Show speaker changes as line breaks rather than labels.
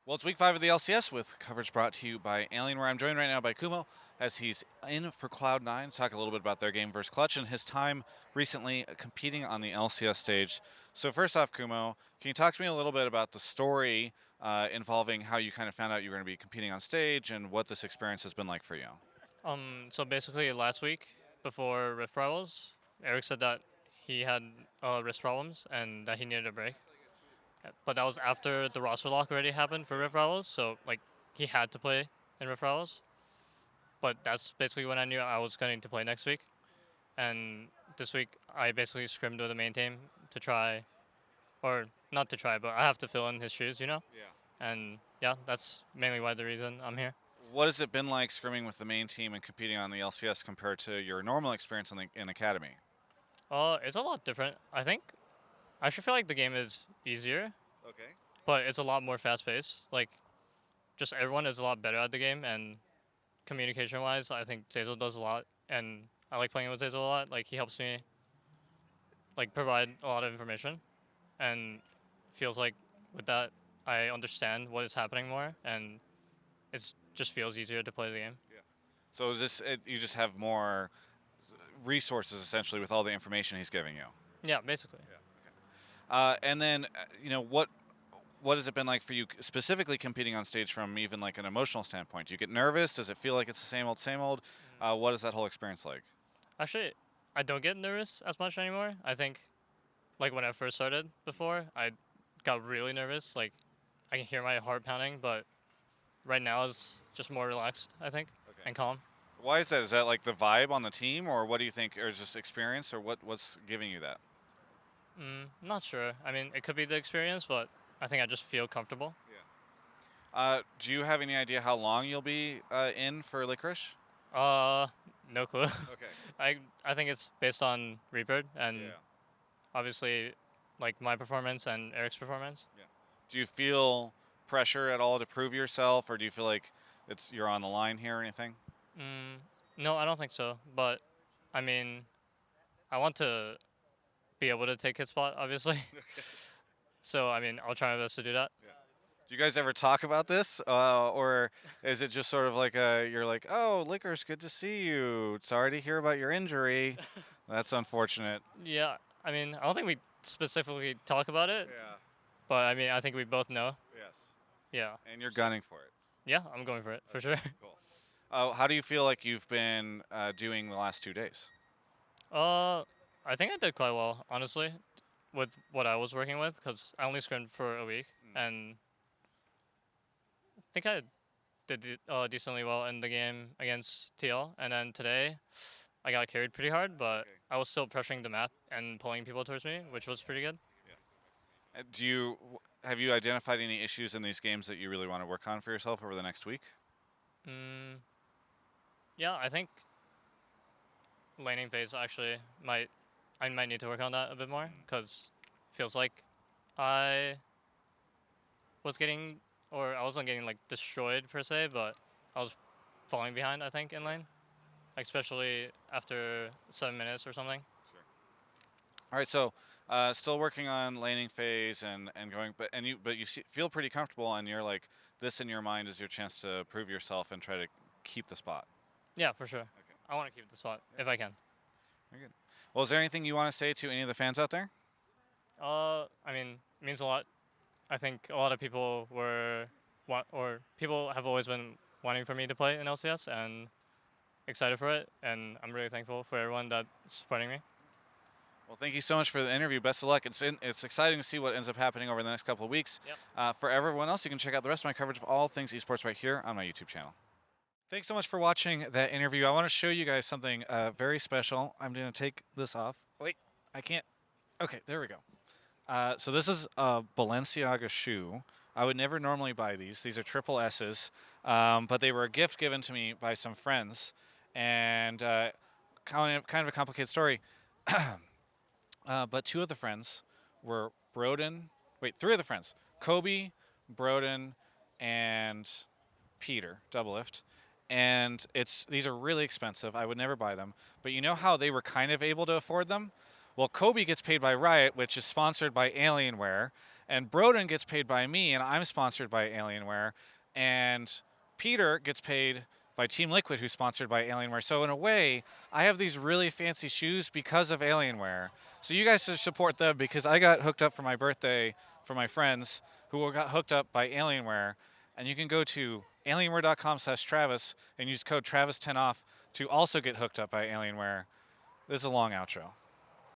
Well, it's week 5 of the LCS with coverage brought to you by Alien, where I'm joined right now by Kumo as he's in for Cloud9 to talk a little bit about their game versus Clutch and his time recently competing on the LCS stage. So first off, Kumo, can you talk to me a little bit about the story involving how you kind of found out you were going to be competing on stage and what this experience has been like for you?
So basically last week before Rift Rivals, Eric said that he had wrist problems and that he needed a break. But that was after the roster lock already happened for Rift Rivals, so like he had to play in Rift Rivals. But that's basically when I knew I was going to play next week. And this week I basically scrimmed with the main team to try, or not to try, but I have to fill in his shoes, you know.
Yeah.
And yeah, that's mainly why the reason I'm here.
What has it been like scrimming with the main team and competing on the LCS compared to your normal experience in Academy?
It's a lot different. I think I should feel like the game is easier,
Okay.
but it's a lot more fast paced. Like, just everyone is a lot better at the game, and communication wise, I think Zazel does a lot, and I like playing with Zazel a lot. Like, he helps me like provide a lot of information, and feels like with that I understand what is happening more, and it just feels easier to play the game.
So is this you just have more resources essentially with all the information he's giving you?
Yeah, basically.
And then, what has it been like for you specifically competing on stage from even like an emotional standpoint? Do you get nervous? Does it feel like it's the same old, same old? What is that whole experience like?
Actually, I don't get nervous as much anymore. I think, like when I first started before, I got really nervous. Like, I can hear my heart pounding, but right now it's just more relaxed, I think, and calm.
Why is that? Is that like the vibe on the team, or what do you think, or just experience, or what's giving you that?
Not sure. I mean, it could be the experience, but I think I just feel comfortable.
Do you have any idea how long you'll be in for Licorice?
Uh, no clue.
Okay.
I think it's based on Reaper and obviously, like my performance and Eric's performance.
Do you feel pressure at all to prove yourself, or do you feel like you're on the line here or anything?
No, I don't think so. But I mean, I want to be able to take his spot, obviously. So I mean, I'll try my best to do that.
Do you guys ever talk about this, or is it just sort of like you're like, oh, Licorice, good to see you. Sorry to hear about your injury. That's unfortunate.
Yeah, I mean, I don't think we specifically talk about it, but I mean, I think we both know.
Yes.
Yeah.
And you're gunning for it.
Yeah, I'm going for it for sure.
Cool. How do you feel like you've been doing the last 2 days?
I think I did quite well, honestly, with what I was working with, because I only scrimmed for a week, and I think I did decently well in the game against TL. And then today, I got carried pretty hard, but I was still pressuring the map and pulling people towards me, which was pretty good.
Have you identified any issues in these games that you really want to work on for yourself over the next week?
Yeah, I think laning phase actually I might need to work on that a bit more, because feels like I was getting, or I wasn't getting like destroyed per se, but I was falling behind, I think, in lane, like, especially after 7 minutes or something.
All right, so still working on laning phase and going, but you feel pretty comfortable, and you're like, this in your mind is your chance to prove yourself and try to keep the spot.
Yeah, for sure. I want to keep the spot if I can.
Very good. Well, is there anything you want to say to any of the fans out there?
I mean, it means a lot. I think a lot of people people have always been wanting for me to play in LCS and excited for it, and I'm really thankful for everyone that's supporting me.
Well, thank you so much for the interview. Best of luck. It's exciting to see what ends up happening over the next couple of weeks. For everyone else, you can check out the rest of my coverage of all things esports right here on my YouTube channel. Thanks so much for watching that interview. I want to show you guys something very special. I'm going to take this off. Wait, I can't. Okay, there we go. So this is a Balenciaga shoe. I would never normally buy these. These are triple S's, but they were a gift given to me by some friends, and kind of a complicated story. But two of the friends were Brodin. Wait, three of the friends: Kobe, Brodin, and Peter Doublelift. And these are really expensive. I would never buy them. But you know how they were kind of able to afford them? Well, Kobe gets paid by Riot, which is sponsored by Alienware, and Brodin gets paid by me, and I'm sponsored by Alienware, and Peter gets paid by Team Liquid, who's sponsored by Alienware. So in a way, I have these really fancy shoes because of Alienware. So you guys should support them because I got hooked up for my birthday for my friends who got hooked up by Alienware. And you can go to alienware.com/Travis and use code Travis10 off to also get hooked up by Alienware. This is a long outro.